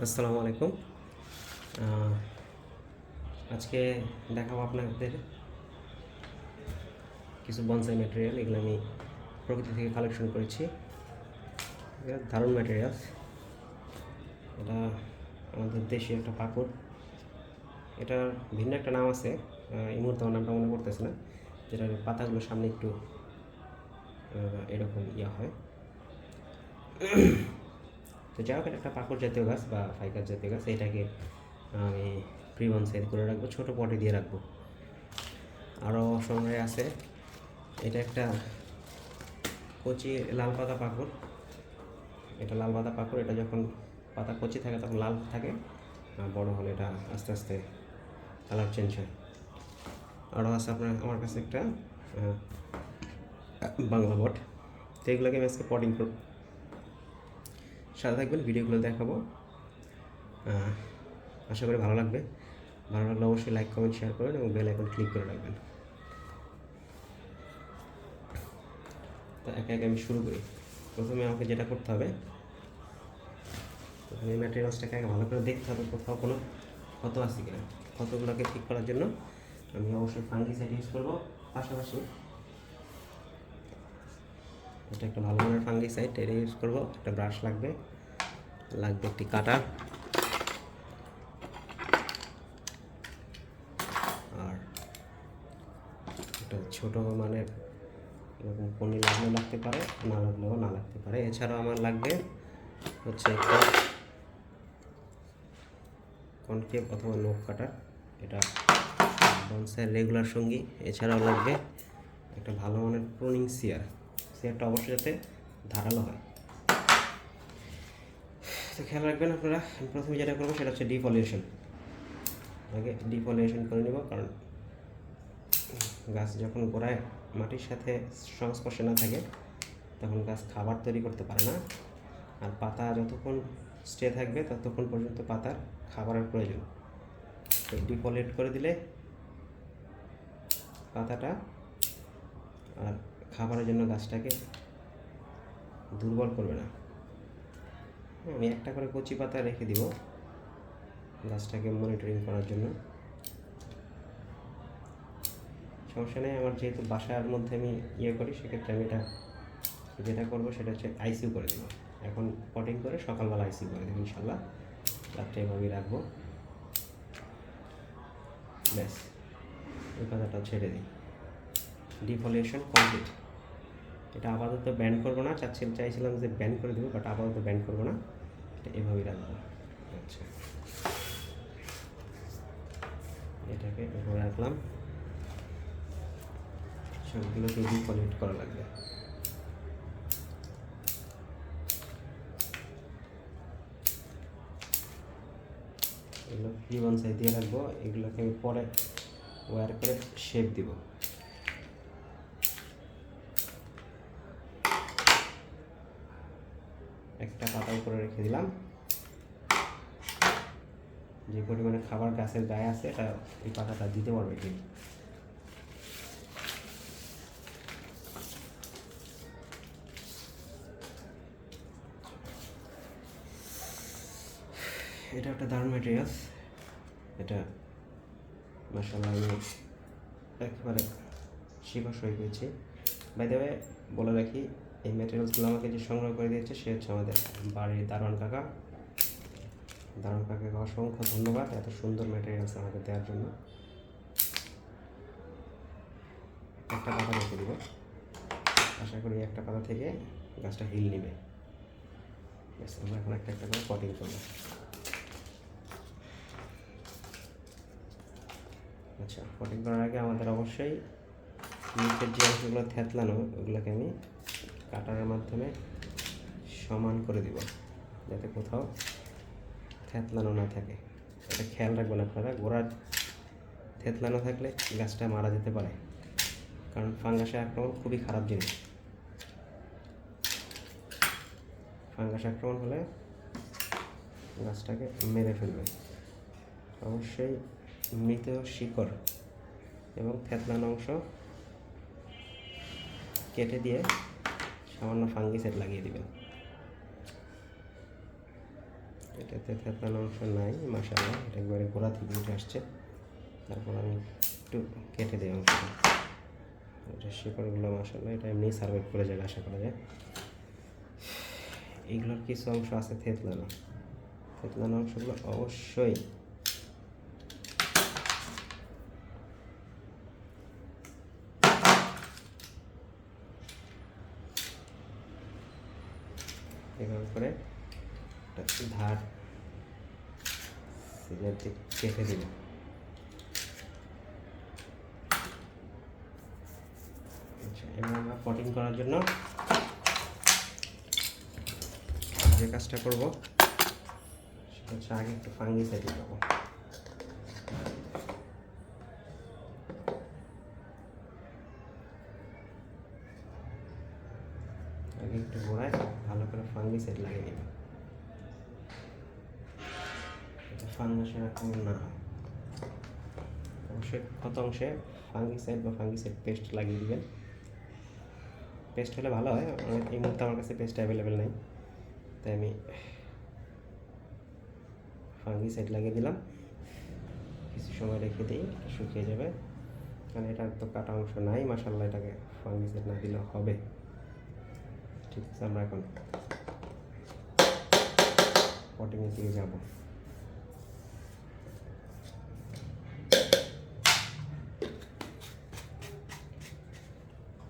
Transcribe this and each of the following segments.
আসসালামু আলাইকুম। আজকে দেখাবো আপনাদের কিছু বনসাই ম্যাটেরিয়াল। এগুলো আমি প্রকৃতি থেকে কালেকশন করেছি। দারুণ ম্যাটেরিয়ালস। এটা আমাদের দেশি একটা পাকুড়। এটার ভিন্ন একটা নাম আছে, এই মুহূর্তে আমার নামটা মনে করতেছে না। যেটার পাতাগুলো সামনে একটু এরকম হয়। তো যাই হোক, এটা একটা পাকুড় জাতীয় গাছ বা ফাইকাস জাতীয় গাছ। এটাকে আমি প্রি বনসাই করে রাখবো, ছোটো পটে দিয়ে রাখবো। আরও সংগ্রহে আছে, এটা একটা কচি লাল পাতা পাকুড়। এটা লাল পাতা পাকুড়। এটা যখন পাতা কচি থাকে তখন লাল থাকে, বড় হলে এটা আস্তে আস্তে কালার চেঞ্জ হয়। আরও আছে আমার কাছে একটা বাংলা বট। তো এগুলোকে আমি আজকে পটিং করব। সাথে থাকবেন, ভিডিওগুলো দেখাবো। আশা করি ভালো লাগবে। ভালো লাগলে অবশ্যই লাইক কমেন্ট শেয়ার করবেন এবং বেল আইকন ক্লিক করে রাখবেন। তো একে একে আমি শুরু করি। প্রথমে আমাকে যেটা করতে হবে, প্রথমে এই ম্যাটেরিয়ালসটাকে আগে ভালো করে দেখতে হবে কোথাও কোনো ক্ষত আছে কিনা। ক্ষতগুলোকে ঠিক করার জন্য আমি অবশ্যই ফাঙ্গিসাইড ইউজ করবো। পাশাপাশি এটা একটা ভালো মানের ফাঙ্গিসাইড, এটা ইউজ করবো। একটা ব্রাশ লাগবে একটি কাটার, আর একটা ছোটো মানের এরকম পনি লাগলেও লাগতে পারে, না লাগলেও না লাগতে পারে। এছাড়াও আমার লাগবে হচ্ছে একটা কনকেভ অথবা নোক কাটার। এটা বনসাইয়ের রেগুলার সঙ্গী। এছাড়াও লাগবে একটা ভালো মানের প্রুনিং সিয়ারটা অবশ্যই যাতে ধারালো হয়। তো খেয়াল রাখবেন আপনারা। প্রথমে যেটা করবো সেটা হচ্ছে ডিফলিয়েশন। আগে ডিফলিয়েশন করে নেব, কারণ গাছ যখন গোড়ায় মাটির সাথে সংস্পর্শে না থাকে তখন গাছ খাবার তৈরি করতে পারে না। আর পাতা যতক্ষণ স্টে থাকবে ততক্ষণ পর্যন্ত পাতার খাবারের প্রয়োজন। তো ডিফলিয়েট করে দিলে পাতাটা আর খাবারের জন্য গাছটাকে দুর্বল করবে না। আমি একটা করে কচি পাতা রেখে দিব গাছটাকে মনিটরিং করার জন্য। সমস্যা নেই, আমার যেহেতু বাসার মধ্যে আমি করি, সেক্ষেত্রে আমি যেটা করবো সেটা হচ্ছে আইসিউ করে দেবো। এখন পটিং করে সকালবেলা আইসিউ করে দেবো ইনশাল্লাহ। রাত্রে এভাবেই রাখবো। ব্যাস, ওই পাতাটা ছেড়ে দিই। Defoliation complete. এটা আপাতত ব্যান্ড করবো না। চাইছিলাম যে ব্যান্ড করে দেবো, বাট আপাতত ব্যান্ড করবো না, এটা এভাবেই রাখবো। আচ্ছা, এটাকে এভাবে রাখলাম। সবগুলোকে ডিফলিয়েট করা লাগবে। এগুলো ফ্রি বনসাই দিয়ে রাখবো। এগুলোকে আমি পরে ওয়্যার করে শেপ দিব। একটা পাতা উপরে রেখে দিলাম। যে পরিমাণে খাবার গাছের গায়ে আছে এটা এই পাতাটা দিতে পারবে ঠিক। এটা একটা দারুণ ম্যাটেরিয়ালস। এটা মাশাআল্লাহ আমি একেবারে শিকড় হয়ে পেয়েছি। বাই দ্য ওয়ে বলে রাখি, এই ম্যাটেরিয়ালসগুলো আমাকে যে সংগ্রহ করে দিয়েছে সে হচ্ছে আমাদের বাড়ির দারোয়ান কাকা। দারুণ কাকাকে অসংখ্য ধন্যবাদ এত সুন্দর ম্যাটেরিয়ালস আমাকে দেওয়ার জন্য। একটা পাতা রেখে দিব। আশা করি একটা পাতা থেকে গাছটা হিল নেবে। আমরা এখন একটা করে পটিং করবো। আচ্ছা, পটিং করার আগে আমাদের অবশ্যই নিচের যে অংশগুলো থেতলানো ওগুলোকে আমি কাটারের মাধ্যমে সমান করে দিব, যাতে কোথাও থেতলানো না থাকে। এটা খেয়াল রাখবেন আপনারা। গোড়া থেতলানো থাকলে গাছটা মারা যেতে পারে, কারণ ফাঙ্গাসের আক্রমণ খুবই খারাপ জিনিস। ফাঙ্গাস আক্রমণ হলে গাছটাকে মেরে ফেলবে। অবশ্যই মৃত শিকড় এবং থেতলানো অংশ কেটে দিয়ে সামান্য ফাঙ্গিসাইড লাগিয়ে দিবেন। এটাতে থেতলানো অংশ নাই, মাশাআল্লাহ, এটা একবারে গোড়া থেকে উঠে আসছে। তারপর আমি একটু কেটে দিই অংশটা। এটা শিকড়গুলো মাশাআল্লাহ এটা এমনি সার্ভাইভ করে যাবে আশা করা যায়। এইগুলোর কিছু অংশ আছে থেতলানো, থেতলানো অংশগুলো অবশ্যই এভাবে করে ধার সিজার দিয়ে কেটে দিব। আচ্ছা, এবার আমরা পটিং করার জন্য যে কাজটা করব সেটা হচ্ছে আগে একটু ফাঙ্গিসাইড লাগাবো। আগে একটু গোড়ায় ভালো করে ফাঙ্গিসাইড লাগিয়ে নিব, এটা ফাঙ্গাসের আক্রমণ না হয়। অবশ্যই ক্ষত অংশে ফাঙ্গিসাইড বা ফাঙ্গিসাইড পেস্ট লাগিয়ে দিবেন। পেস্ট হলে ভালো হয়, এই মুহূর্তে আমার কাছে পেস্ট অ্যাভেলেবেল নেই, তাই আমি ফাঙ্গিসাইড লাগিয়ে দিলাম। কিছু সময় রেখে দিই, শুকিয়ে যাবে, কারণ এটার তো কাটা অংশ নাই। মাশাআল্লাহ, এটাকে ফাঙ্গিসাইড না দিলেও হবে। ঠিক আছে, আমরা এখন পটিংয়ের দিকে যাব।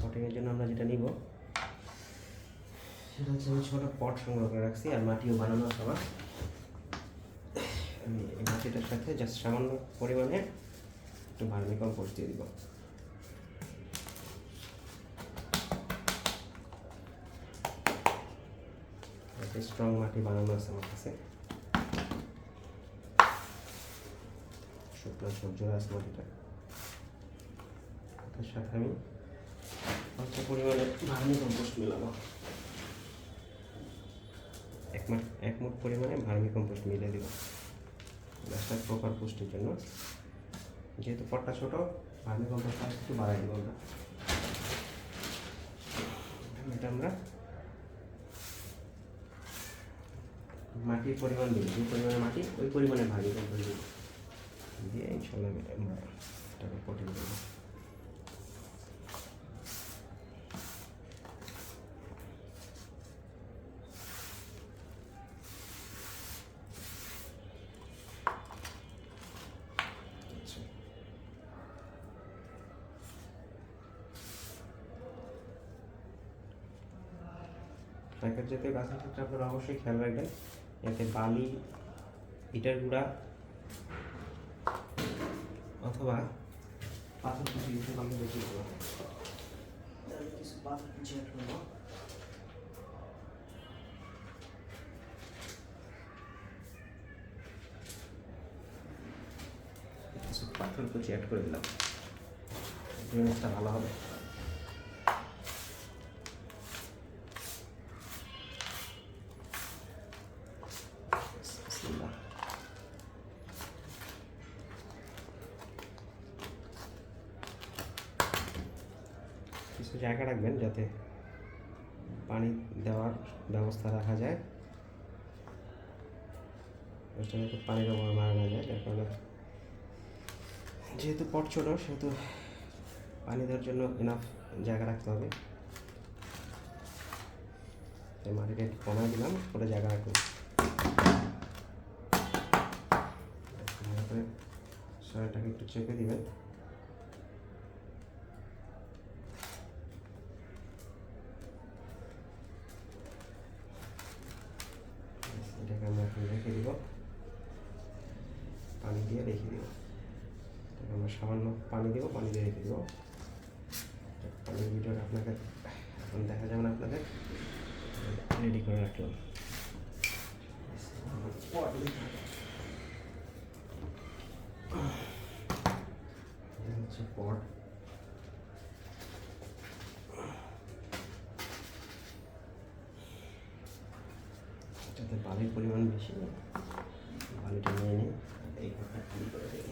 পটিংয়ের জন্য আমরা যেটা নিব সেটা হচ্ছে, আমি ছোটো পট সংগ্রহ করে রাখছি, আর মাটিও বানানো আছে আমার। আমি এই মাটিটার সাথে জাস্ট সামান্য পরিমাণে একটু ভার্মি কম্পোস্ট দিয়ে দিব। একটা স্ট্রং মাটি বানানো আছে আমার কাছে, শুকনো ঝরঝরা আছে মাটিটা। তার সাথে আমি অল্প পরিমাণে ভার্মি কম্পোস্ট মিলাবো। এক মুঠ পরিমাণে ভার্মি কম্পোস্ট মিলিয়ে দিব গাছটার প্রপার পুষ্টির জন্য। যেহেতু পটটা ছোটো, ভার্মি কম্পোস্টটা একটু বাড়াই দিব আমরা। এটা আমরা মাটির পরিমাণ দিব, যে পরিমাণে মাটি ওই পরিমাণে ভার্মি কম্পোস্ট দিব, দিয়ে ইনশাল্লাহ আমরা এটাকে পটিং দেবো। ফাইকার জাতীয় গাছের ক্ষেত্রে আপনারা অবশ্যই খেয়াল রাখবেন, এতে বালি, ইটার গুঁড়া অথবা পাথর কুচি ইউজ করলে বেশি ভালো হয়। আমি কিছু পাথর কুচি অ্যাড করবো। কিছু পাথর কুচি অ্যাড করে দিলাম, জিনিসটা ভালো হবে। কিছু জায়গা রাখবেন যাতে পানি দেওয়ার ব্যবস্থা রাখা যায়, যাতে পানির অভাব মারা না যায়। যার কারণে যেহেতু পট ছোট, সেহেতু পানি দেওয়ার জন্য এনাফ জায়গা রাখতে হবে। তাই মাটিটা একটু কমাই দিলাম, ওটা জায়গা রাখুন। ভালো করে সয়াটাকে একটু চেপে দিবেন। এটাকে আমরা এখন রেখে দিব, পানি দিয়ে রেখে দিব। আমরা সামান্য পানি দেবো, পানি দিয়ে রেখে দেবো। পানির ভিডিওটা আপনাকে এখন দেখা যাবে না, আপনাদের রেডি করে রাখলাম। হচ্ছে পট, এটাতে বালির পরিমাণ বেশি, বালিটা নিয়ে নিই, এইভাবে খালি করে দিই।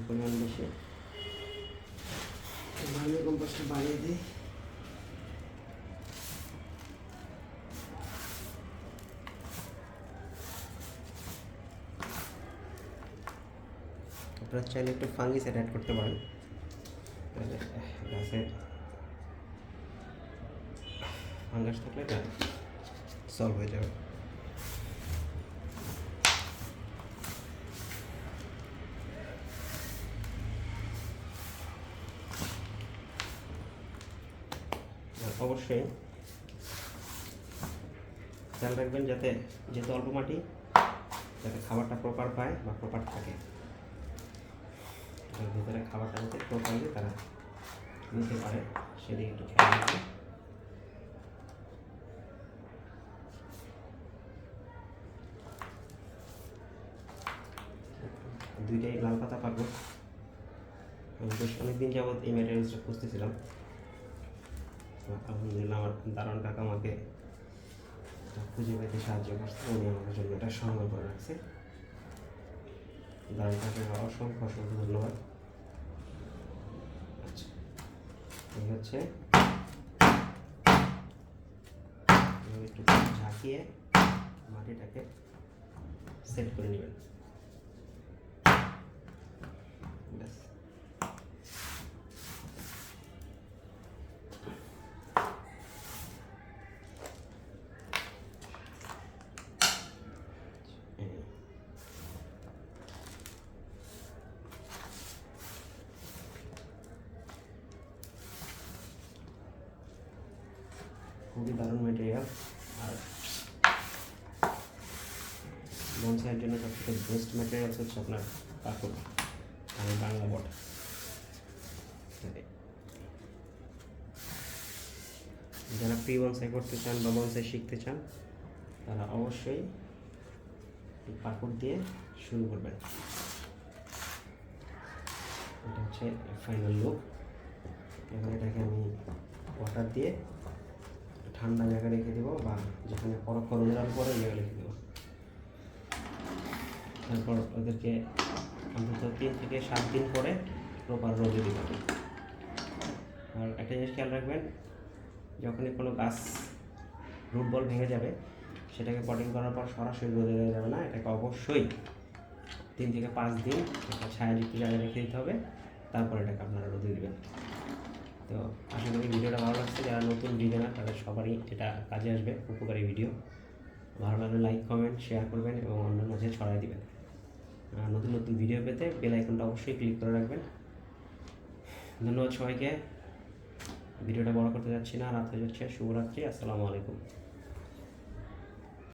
পরিমাণ বেশি, ভার্মি কম্পোস্টটা বাড়িয়ে দিই। আপনারা চাইলে একটু ফাঙ্গিসাইড অ্যাড করতে পারেন, তাহলে গাছের ফাঙ্গাস থাকলে এটা সলভ হয়ে যাবে। অবশ্যই খেয়াল রাখবেন যাতে যেহেতু অল্প মাটি, যাতে খাবারটা প্রপার পায় বা প্রপার থাকে, এর ভিতরে খাবারটা যাতে প্রপারলি তারা নিতে পারে সেদিকে একটু খেয়াল রাখবেন। দুইটাই লাল পাতা পাবো। আমি বেশ অনেকদিন যাবৎ এই ম্যাটেরিয়ালসটা খুঁজতেছিলাম। আলহামদুলিল্লাহ আমার দারুণ কাকা আমাকে খুঁজে পেতে সাহায্য করছে, উনি আমার জন্য এটা সংগ্রহ করে রাখছে। দারুণ কাকাকে অসংখ্য অসংখ্য ধন্যবাদ। আচ্ছা, এই হচ্ছে একটু ঝাঁকিয়ে মাটিটাকে সেট করে নেবেন। খুবই দারুণ ম্যাটেরিয়াল, আর বনসাইয়ের জন্য সবথেকে বেস্ট ম্যাটেরিয়ালস হচ্ছে আপনার কাপড় আর বাংলা বট। যারা প্রি বনসাই করতে চান বা বনসাই শিখতে চান তারা অবশ্যই কাপড় দিয়ে শুরু করবেন। এটা হচ্ছে ফাইনাল লুক। এবার এটাকে আমি ওয়াটার দিয়ে ঠান্ডা জায়গায় রেখে দেবো, বা যেখানে পরক্ষ রোদের পরে ওই জায়গায় রেখে দেবো। তারপর ওদেরকে অন্তত 3 থেকে 7 দিন পরে প্রপার রোদে দিতে হবে। আর একটা জিনিস খেয়াল রাখবেন, যখনই কোনো গাছ রুট বল ভেঙে যাবে সেটাকে পটিং করার পর সরাসরি রোদে দেওয়া যাবে না, এটাকে অবশ্যই 3 থেকে 5 দিন একটা ছায়াযুক্ত জায়গায় রেখে দিতে হবে, তারপর এটাকে আপনারা রোদে দেবেন। তো আশা করি ভিডিওটা ভালো লাগছে। যারা নতুন বিগিনার তাদের সবারই এটা কাজে আসবে, উপকারী ভিডিও। ভালো লাগলে লাইক কমেন্ট শেয়ার করবেন এবং অন্যের মাঝে ছড়াই দিবেন। নতুন নতুন ভিডিও পেতে বেল আইকনটা অবশ্যই ক্লিক করে রাখবেন। ধন্যবাদ সবাইকে। ভিডিওটা বড় করতে যাচ্ছি না, রাত হয়ে যাচ্ছে। শুভরাত্রি, আসসালামু আলাইকুম।